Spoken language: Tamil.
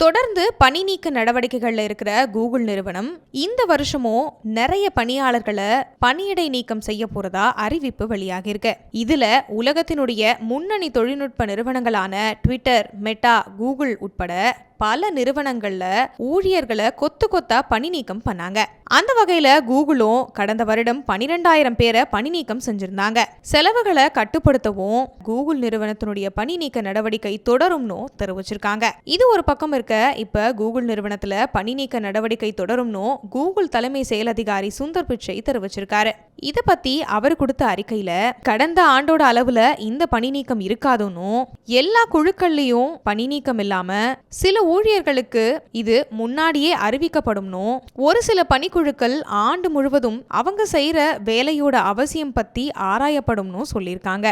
தொடர்ந்து பணி நீக்க நடவடிக்கைகள்ல இருக்கிற கூகுள் நிறுவனம் இந்த வருஷமும் நிறைய பணியாளர்களை பணியிடை நீக்கம் செய்ய போறதா அறிவிப்பு வெளியாகிருக்கு. இதுல உலகத்தினுடைய முன்னணி தொழில்நுட்ப நிறுவனங்களான ட்விட்டர், மெட்டா, கூகுள் உட்பட பல நிறுவனங்கள்ல ஊழியர்களை கொத்து கொத்தா பணி நீக்கம் பண்ணாங்க. அந்த வகையில கூகுளும் கடந்த வருடம் 12,000 பேரை பணி நீக்கம் செஞ்சிருந்தாங்க. செலவுகளை கட்டுப்படுத்தவும் கூகுள் நிறுவனத்தினுடைய பணி நீக்க நடவடிக்கை தொடரும்னு தெரிவிச்சிருக்காங்க. இது ஒரு பக்கம் இருக்க, இப்ப கூகுள் நிறுவனத்துல பணி நீக்க நடவடிக்கை தொடரும்னு கூகுள் தலைமை செயல் அதிகாரி சுந்தர் பிச்சை தெரிவிச்சிருக்காரு. இத பத்தி அவர் கொடுத்த அறிக்கையில கடந்த ஆண்டோட அளவுல இந்த பணி நீக்கம் இருக்காதுன்னு, எல்லா குழுக்கள்லயும் பணி நீக்கம் இல்லாம சில ஊழியர்களுக்கு இது முன்னாடியே அறிவிக்கப்படும்னு, ஒரு சில பணிக்குழுக்கள் ஆண்டு முழுவதும் அவங்க செய்யற வேலையோட அவசியம் பத்தி ஆராயப்படும்னு சொல்லியிருக்காங்க.